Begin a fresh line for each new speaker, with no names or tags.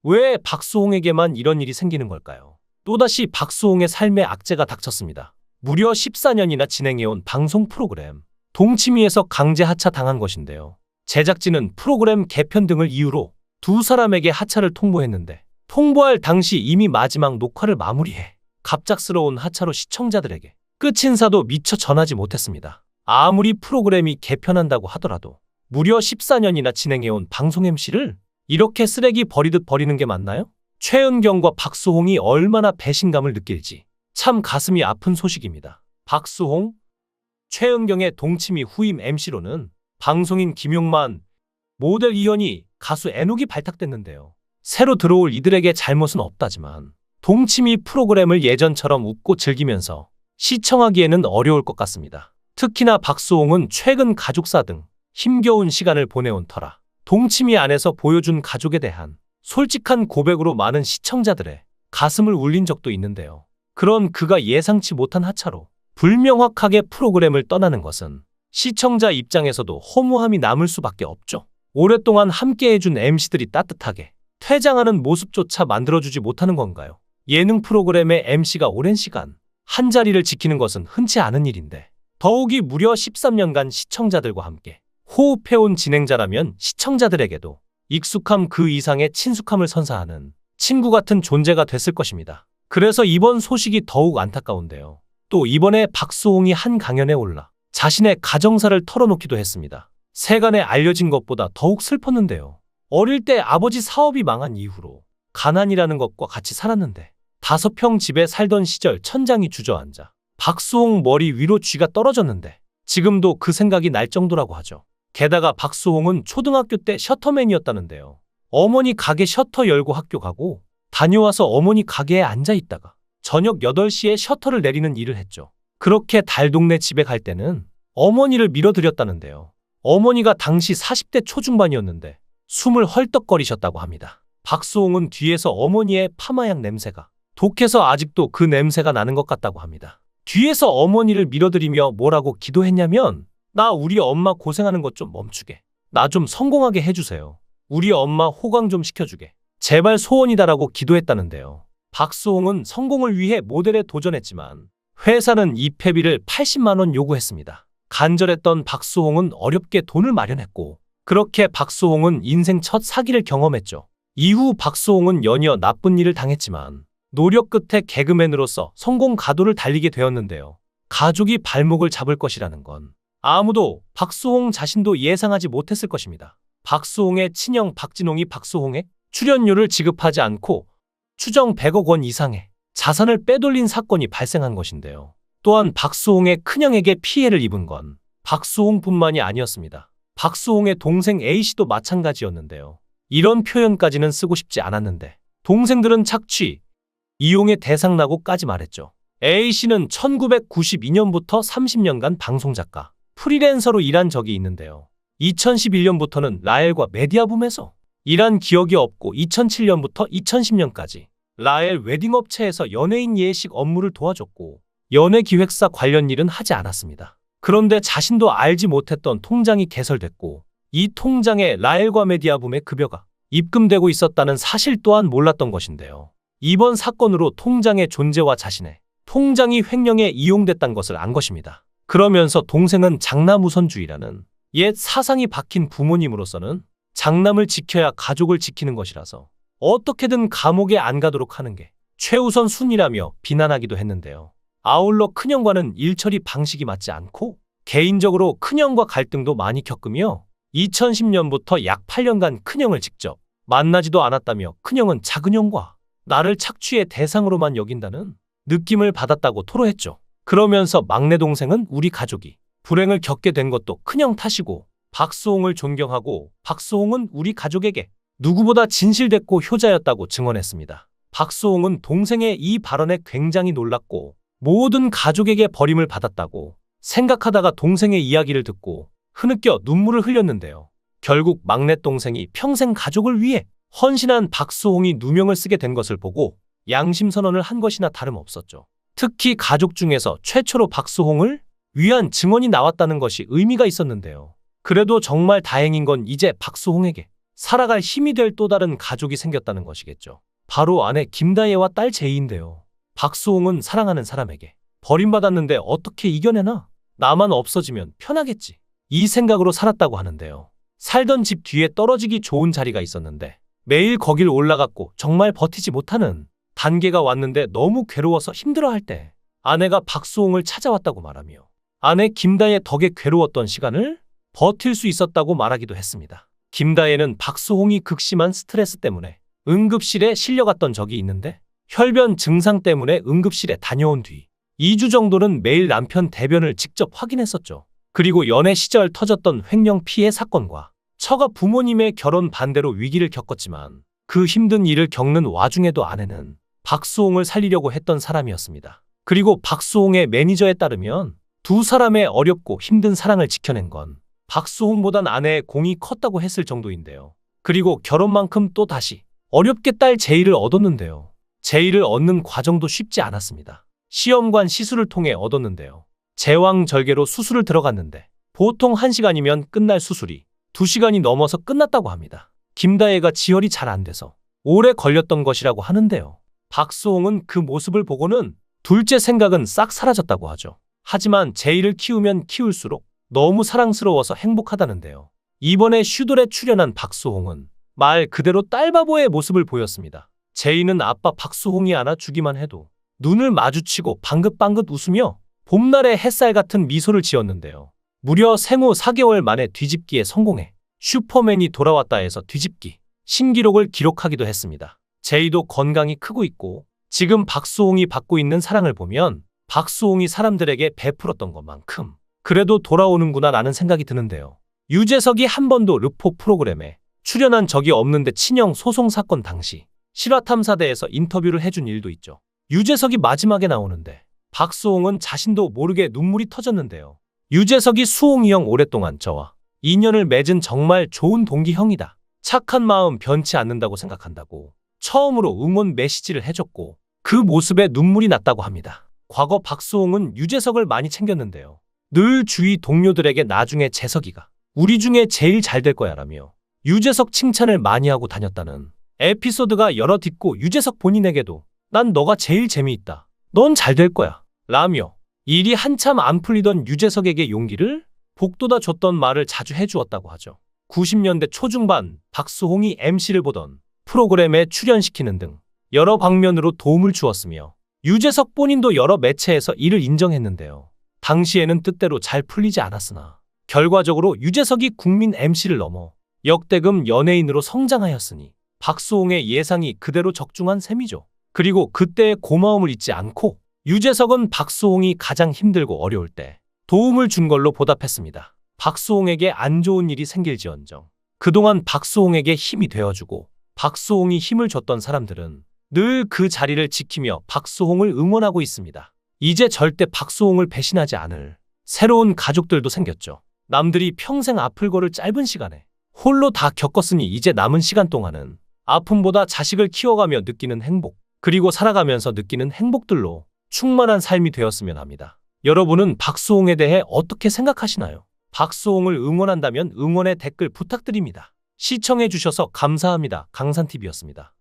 왜 박수홍에게만 이런 일이 생기는 걸까요? 또다시 박수홍의 삶의 악재가 닥쳤습니다. 무려 14년이나 진행해온 방송 프로그램 동치미에서 강제 하차당한 것인데요. 제작진은 프로그램 개편 등을 이유로 두 사람에게 하차를 통보했는데 통보할 당시 이미 마지막 녹화를 마무리해 갑작스러운 하차로 시청자들에게 끝 인사도 미처 전하지 못했습니다. 아무리 프로그램이 개편한다고 하더라도 무려 14년이나 진행해온 방송 MC를 이렇게 쓰레기 버리듯 버리는 게 맞나요? 최은경과 박수홍이 얼마나 배신감을 느낄지 참 가슴이 아픈 소식입니다. 박수홍, 최은경의 동치미 후임 MC로는 방송인 김용만, 모델 이현희, 가수 애녹이 발탁됐는데요. 새로 들어올 이들에게 잘못은 없다지만 동치미 프로그램을 예전처럼 웃고 즐기면서 시청하기에는 어려울 것 같습니다. 특히나 박수홍은 최근 가족사 등 힘겨운 시간을 보내온 터라 동치미 안에서 보여준 가족에 대한 솔직한 고백으로 많은 시청자들의 가슴을 울린 적도 있는데요. 그런 그가 예상치 못한 하차로 불명확하게 프로그램을 떠나는 것은 시청자 입장에서도 허무함이 남을 수밖에 없죠. 오랫동안 함께해준 MC들이 따뜻하게 퇴장하는 모습조차 만들어주지 못하는 건가요? 예능 프로그램의 MC가 오랜 시간 한 자리를 지키는 것은 흔치 않은 일인데 더욱이 무려 13년간 시청자들과 함께 호흡해온 진행자라면 시청자들에게도 익숙함 그 이상의 친숙함을 선사하는 친구 같은 존재가 됐을 것입니다. 그래서 이번 소식이 더욱 안타까운데요. 또 이번에 박수홍이 한 강연에 올라 자신의 가정사를 털어놓기도 했습니다. 세간에 알려진 것보다 더욱 슬펐는데요. 어릴 때 아버지 사업이 망한 이후로 가난이라는 것과 같이 살았는데 5평 집에 살던 시절 천장이 주저앉아 박수홍 머리 위로 쥐가 떨어졌는데 지금도 그 생각이 날 정도라고 하죠. 게다가 박수홍은 초등학교 때 셔터맨이었다는데요. 어머니 가게 셔터 열고 학교 가고 다녀와서 어머니 가게에 앉아 있다가 저녁 8시에 셔터를 내리는 일을 했죠. 그렇게 달동네 집에 갈 때는 어머니를 밀어드렸다는데요. 어머니가 당시 40대 초중반이었는데 숨을 헐떡거리셨다고 합니다. 박수홍은 뒤에서 어머니의 파마향 냄새가 독해서 아직도 그 냄새가 나는 것 같다고 합니다. 뒤에서 어머니를 밀어드리며 뭐라고 기도했냐면 나 우리 엄마 고생하는 것 좀 멈추게. 나 좀 성공하게 해주세요. 우리 엄마 호강 좀 시켜주게. 제발 소원이다라고 기도했다는데요. 박수홍은 성공을 위해 모델에 도전했지만 회사는 입회비를 80만 원 요구했습니다. 간절했던 박수홍은 어렵게 돈을 마련했고 그렇게 박수홍은 인생 첫 사기를 경험했죠. 이후 박수홍은 연이어 나쁜 일을 당했지만 노력 끝에 개그맨으로서 성공 가도를 달리게 되었는데요. 가족이 발목을 잡을 것이라는 건 아무도 박수홍 자신도 예상하지 못했을 것입니다. 박수홍의 친형 박진홍이 박수홍의 출연료를 지급하지 않고 추정 100억 원 이상의 자산을 빼돌린 사건이 발생한 것인데요. 또한 박수홍의 큰형에게 피해를 입은 건 박수홍뿐만이 아니었습니다. 박수홍의 동생 A씨도 마찬가지였는데요. 이런 표현까지는 쓰고 싶지 않았는데 동생들은 착취, 이용의 대상라고까지 말했죠. A씨는 1992년부터 30년간 방송작가, 프리랜서로 일한 적이 있는데요. 2011년부터는 라엘과 메디아붐에서 일한 기억이 없고 2007년부터 2010년까지 라엘 웨딩업체에서 연예인 예식 업무를 도와줬고 연예기획사 관련 일은 하지 않았습니다. 그런데 자신도 알지 못했던 통장이 개설됐고 이 통장에 라엘과 메디아붐의 급여가 입금되고 있었다는 사실 또한 몰랐던 것인데요. 이번 사건으로 통장의 존재와 자신의 통장이 횡령에 이용됐다는 것을 안 것입니다. 그러면서 동생은 장남우선주의라는 옛 사상이 박힌 부모님으로서는 장남을 지켜야 가족을 지키는 것이라서 어떻게든 감옥에 안 가도록 하는 게 최우선 순위라며 비난하기도 했는데요. 아울러 큰형과는 일처리 방식이 맞지 않고 개인적으로 큰형과 갈등도 많이 겪으며 2010년부터 약 8년간 큰형을 직접 만나지도 않았다며 큰형은 작은형과 나를 착취의 대상으로만 여긴다는 느낌을 받았다고 토로했죠. 그러면서 막내 동생은 우리 가족이 불행을 겪게 된 것도 큰형 탓이고 박수홍을 존경하고 박수홍은 우리 가족에게 누구보다 진실됐고 효자였다고 증언했습니다. 박수홍은 동생의 이 발언에 굉장히 놀랐고 모든 가족에게 버림을 받았다고 생각하다가 동생의 이야기를 듣고 흐느껴 눈물을 흘렸는데요. 결국 막내 동생이 평생 가족을 위해 헌신한 박수홍이 누명을 쓰게 된 것을 보고 양심선언을 한 것이나 다름없었죠. 특히 가족 중에서 최초로 박수홍을 위한 증언이 나왔다는 것이 의미가 있었는데요. 그래도 정말 다행인 건 이제 박수홍에게 살아갈 힘이 될 또 다른 가족이 생겼다는 것이겠죠. 바로 아내 김다혜와 딸 제이인데요. 박수홍은 사랑하는 사람에게 버림받았는데 어떻게 이겨내나? 나만 없어지면 편하겠지. 이 생각으로 살았다고 하는데요. 살던 집 뒤에 떨어지기 좋은 자리가 있었는데 매일 거길 올라갔고 정말 버티지 못하는 단계가 왔는데 너무 괴로워서 힘들어할 때 아내가 박수홍을 찾아왔다고 말하며 아내 김다혜 덕에 괴로웠던 시간을 버틸 수 있었다고 말하기도 했습니다. 김다혜는 박수홍이 극심한 스트레스 때문에 응급실에 실려갔던 적이 있는데 혈변 증상 때문에 응급실에 다녀온 뒤 2주 정도는 매일 남편 대변을 직접 확인했었죠. 그리고 연애 시절 터졌던 횡령 피해 사건과 처가 부모님의 결혼 반대로 위기를 겪었지만 그 힘든 일을 겪는 와중에도 아내는 박수홍을 살리려고 했던 사람이었습니다. 그리고 박수홍의 매니저에 따르면 두 사람의 어렵고 힘든 사랑을 지켜낸 건 박수홍보단 아내의 공이 컸다고 했을 정도인데요. 그리고 결혼만큼 또 다시 어렵게 딸 제이를 얻었는데요. 제이를 얻는 과정도 쉽지 않았습니다. 시험관 시술을 통해 얻었는데요. 제왕절개로 수술을 들어갔는데 보통 1시간이면 끝날 수술이 2시간이 넘어서 끝났다고 합니다. 김다혜가 지혈이 잘 안 돼서 오래 걸렸던 것이라고 하는데요. 박수홍은 그 모습을 보고는 둘째 생각은 싹 사라졌다고 하죠. 하지만 제이를 키우면 키울수록 너무 사랑스러워서 행복하다는데요. 이번에 슈돌에 출연한 박수홍은 말 그대로 딸바보의 모습을 보였습니다. 제이는 아빠 박수홍이 안아주기만 해도 눈을 마주치고 방긋방긋 웃으며 봄날의 햇살 같은 미소를 지었는데요. 무려 생후 4개월 만에 뒤집기에 성공해 슈퍼맨이 돌아왔다 해서 뒤집기 신기록을 기록하기도 했습니다. 제이도 건강이 크고 있고 지금 박수홍이 받고 있는 사랑을 보면 박수홍이 사람들에게 베풀었던 것만큼 그래도 돌아오는구나 라는 생각이 드는데요. 유재석이 한 번도 르포 프로그램에 출연한 적이 없는데 친형 소송 사건 당시 실화탐사대에서 인터뷰를 해준 일도 있죠. 유재석이 마지막에 나오는데 박수홍은 자신도 모르게 눈물이 터졌는데요. 유재석이 수홍이 형 오랫동안 저와 인연을 맺은 정말 좋은 동기 형이다. 착한 마음 변치 않는다고 생각한다고 처음으로 응원 메시지를 해줬고 그 모습에 눈물이 났다고 합니다. 과거 박수홍은 유재석을 많이 챙겼는데요. 늘 주위 동료들에게 나중에 재석이가 우리 중에 제일 잘 될 거야 라며 유재석 칭찬을 많이 하고 다녔다는 에피소드가 여러 있고 유재석 본인에게도 난 너가 제일 재미있다. 넌 잘 될 거야. 라며 일이 한참 안 풀리던 유재석에게 용기를 복돋아 줬던 말을 자주 해주었다고 하죠. 90년대 초중반 박수홍이 MC를 보던 프로그램에 출연시키는 등 여러 방면으로 도움을 주었으며 유재석 본인도 여러 매체에서 이를 인정했는데요. 당시에는 뜻대로 잘 풀리지 않았으나 결과적으로 유재석이 국민 MC를 넘어 역대급 연예인으로 성장하였으니 박수홍의 예상이 그대로 적중한 셈이죠. 그리고 그때의 고마움을 잊지 않고 유재석은 박수홍이 가장 힘들고 어려울 때 도움을 준 걸로 보답했습니다. 박수홍에게 안 좋은 일이 생길지언정 그동안 박수홍에게 힘이 되어주고 박수홍이 힘을 줬던 사람들은 늘 그 자리를 지키며 박수홍을 응원하고 있습니다. 이제 절대 박수홍을 배신하지 않을 새로운 가족들도 생겼죠. 남들이 평생 아플 거를 짧은 시간에 홀로 다 겪었으니 이제 남은 시간 동안은 아픔보다 자식을 키워가며 느끼는 행복, 그리고 살아가면서 느끼는 행복들로 충만한 삶이 되었으면 합니다. 여러분은 박수홍에 대해 어떻게 생각하시나요? 박수홍을 응원한다면 응원의 댓글 부탁드립니다. 시청해주셔서 감사합니다. 강산TV였습니다.